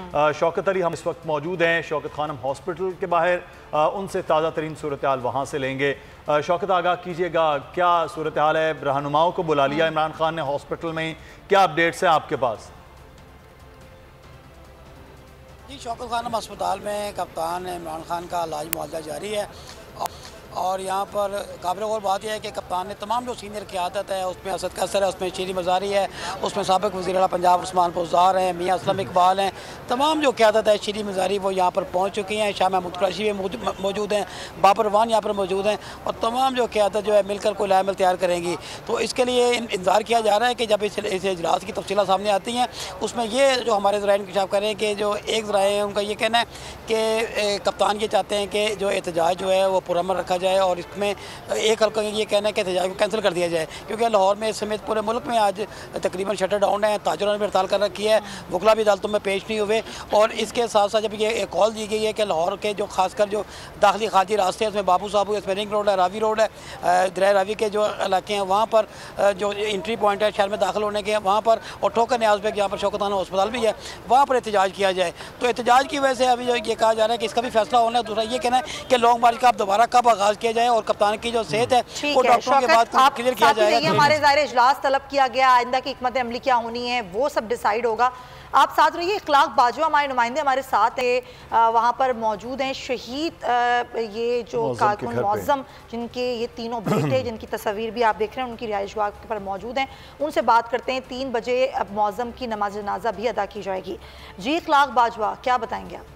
शौकत अली हम इस वक्त मौजूद हैं शौकत खानम हॉस्पिटल के बाहर, उनसे ताज़ा तरीन सूरत हाल वहाँ से लेंगे। शौकत, आगाह कीजिएगा, क्या सूरत हाल है? रहनुमाओं को बुला लिया इमरान खान ने हॉस्पिटल में, क्या अपडेट्स हैं आपके पास? जी, शौकत खानम अस्पताल में कप्तान इमरान खान का इलाज मुआवजा जारी है और यहाँ पर काबिल गौर बात यह है कि कप्तान ने तमाम जो सीनियर क़यादत है, उसमें असद कसर है, उसमें शीरी मज़ारी है, उसमें साबिक़ वज़ीर आला पंजाब उस्मान पुज़दार हैं, मियाँ असलम इकबाल हैं, तमाम जो क़यादत है शीरी मज़ारी वो यहाँ पर पहुँच चुकी हैं। शाह महमूद कुरैशी भी मौजूद हैं, बाबर रवान यहाँ पर मौजूद हैं और तमाम जो क़यादत जो है मिलकर कोई लाएमल तैयार करेंगी। तो इसके लिए इंतज़ार किया जा रहा है कि जब इस इजलास की तफसीलात सामने आती हैं, उसमें ये जो हमारे ज़राए इंकशाफ करें कि जो एक ज़राए हैं उनका ये कहना है कि कप्तान ये चाहते हैं कि जो एहतजाज जो है वो पुरअमन रखा जाए और इसमें एक हल्का ये कहना है कि एहतजाज को कैंसिल कर दिया जाए, क्योंकि लाहौर में इस समेत पूरे मुल्क में आज तकरीबन शटर डाउन है, ताजरों ने भी हड़ताल कर रखी है, वकला भी अदालतों में पेश नहीं हुए। और इसके साथ साथ जब ये एक कॉल दी गई है कि लाहौर के जो खासकर जो दाखिली खारजी रास्ते हैं, उसमें बाबू साहब, इसमें रिंग रोड है, रावी रोड है, दरिया रावी के जो इलाके हैं वहाँ पर जो एंट्री पॉइंट है शहर में दाखिल होने के, वहाँ पर और ठोकर न्याज पे जहाँ पर शौकत खानम अस्पताल भी है, वहाँ पर एहतजाज किया जाए। तो एहतजाज की वजह से अभी जो ये कहा जा रहा है कि इसका भी फैसला होना है। दूसरा ये कहना है कि लॉन्ग मार्च का अब दोबारा कब आगाज़ किया जाए और कप्तान की जो सेहत है वो डॉक्टरों के बाद क्लियर किया जाएगा। हमारे ज़ाहिर इजलास तलब किया गया, आइंदा की हिकमत अमली क्या होनी है वो सब डिसाइड होगा। आप साथ रहिए। इखलाक बाजवा हमारे नुमाइंदे हमारे साथ हैं, वहाँ पर मौजूद हैं। शहीद ये जो कारकुन मौज़म जिनके ये तीनों बेटे जिनकी तस्वीर भी आप देख रहे हैं उनकी रिहाइश गाह पर मौजूद हैं, उनसे बात करते हैं। 3 बजे अब मौज़म की नमाज जनाजा भी अदा की जाएगी। जी इखलाक बाजवा, क्या बताएंगे आप?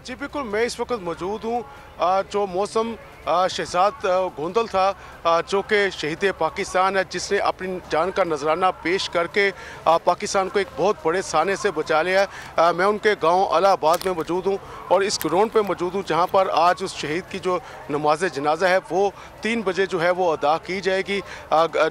जी बिल्कुल, मैं इस वक्त मौजूद हूँ जो मौसम शहजाद गोंदल था जो कि शहीद पाकिस्तान है, जिसने अपनी जान का नजराना पेश करके पाकिस्तान को एक बहुत बड़े साने से बचा लिया है। मैं उनके गांव अलाहाबाद में मौजूद हूं और इस ग्राउंड पे मौजूद हूं जहां पर आज उस शहीद की जो नमाज जनाजा है वो 3 बजे जो है वो अदा की जाएगी।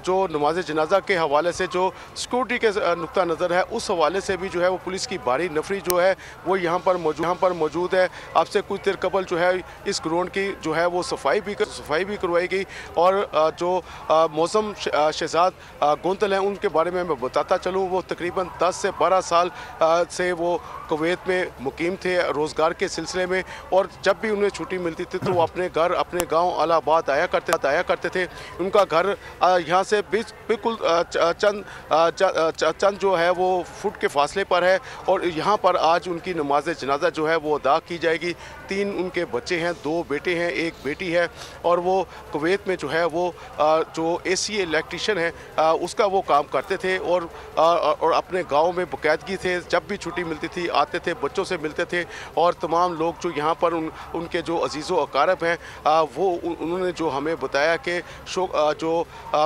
जो नमाज जनाजा के हवाले से जो सिक्योरिटी के नुक्ता नज़र है उस हवाले से भी जो है वो पुलिस की भारी नफरी जो है वो यहाँ पर मौजूद है। आपसे कुछ देर कबल जो है इस ग्राउंड की जो है वो सफाई भी करवाई गई और जो मौसम शहजाद गोंदल हैं उनके बारे में मैं बताता चलूँ, वो तकरीबन 10 से 12 साल से वो कुवैत में मुकीम थे रोज़गार के सिलसिले में, और जब भी उन्हें छुट्टी मिलती थी तो वो अपने घर अपने गांव अलाहाबाद आया करते थे। उनका घर यहाँ से बिल्कुल चंद जो है वो फुट के फासले पर है और यहाँ पर आज उनकी नमाज जनाजा जो है वो अदा की जाएगी। 3 उनके बच्चे हैं, 2 बेटे हैं, 1 बेटी है और वो कुवैत में जो है वो जो AC इलेक्ट्रिशियन है उसका वो काम करते थे और अपने गांव में बाकायदगी थे। जब भी छुट्टी मिलती थी आते थे, बच्चों से मिलते थे और तमाम लोग जो यहाँ पर उनके जो अजीज़ व अकारब हैं वो उन्होंने जो हमें बताया कि जो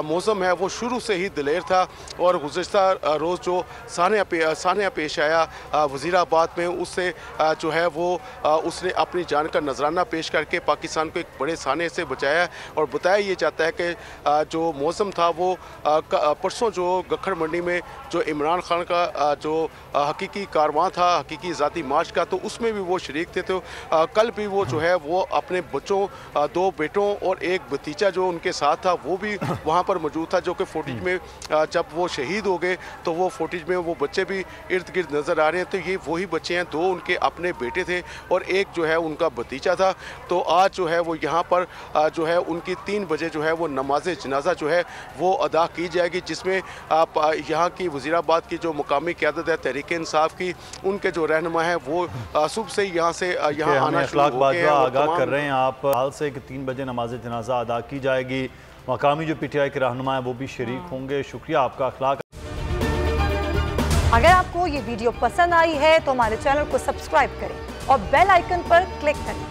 मौसम है वो शुरू से ही दिलेर था और गुज़श्ता रोज़ जो सानिया पेश आया वज़ीराबाद में, उससे जो है वो उसने अपनी जान का नजराना पेश करके पाकिस्तान को एक बड़े साने से बचाया और बताया ये जाता है कि जो मौसम था वो परसों जो गखर मंडी में जो इमरान खान का जो हकीकी कारवां था, हकीकी ज़ाती मार्च का, तो उसमें भी वो शरीक थे। तो कल भी वो जो है वो अपने बच्चों 2 बेटों और 1 भतीजा जो उनके साथ था वो भी वहाँ पर मौजूद था, जो कि फोटेज में जब वो शहीद हो गए तो वो फोटेज में वो बच्चे भी इर्द गिर्द नज़र आ रहे हैं। तो ये वही बच्चे हैं, 2 उनके अपने बेटे थे और 1 जो है उनका भतीजा था। तो आज जो है वो यहाँ पर जो है उनकी 3 बजे जो है वो नमाज जनाजा जो है वो अदा की जाएगी, जिसमें यहाँ की वज़ीराबाद की जो मुकामी क़यादत है तहरीक इंसाफ की, उनके जो रहनुमा हैं वो सुबह से यहाँ आना शुरू हो गए हैं। आगाह कर रहे हैं आप हाल से कि 3 बजे नमाज जनाजा अदा की जाएगी। मकामी जो PTI के रहनुमा है वो भी शरीक होंगे। शुक्रिया आपका इखलाक। अगर आपको ये वीडियो पसंद आई है तो हमारे चैनल को सब्सक्राइब करें और बेल आइकन पर क्लिक करें।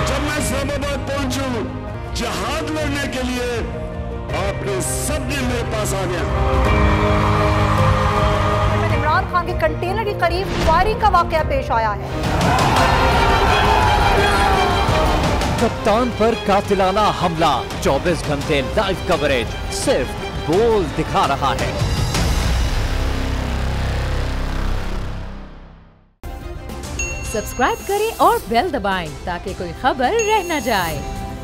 जब मैं इस्लामाबाद पहुंचूं जहाद लड़ने के लिए, आपने सब दिन मेरे पास आ गया। इमरान खान के कंटेनर के करीब फायरिंग का वाकया पेश आया है। कप्तान पर कातिलाना हमला, 24 घंटे लाइव कवरेज सिर्फ बोल दिखा रहा है। सब्सक्राइब करें और बेल दबाएं ताकि कोई खबर रह न जाए।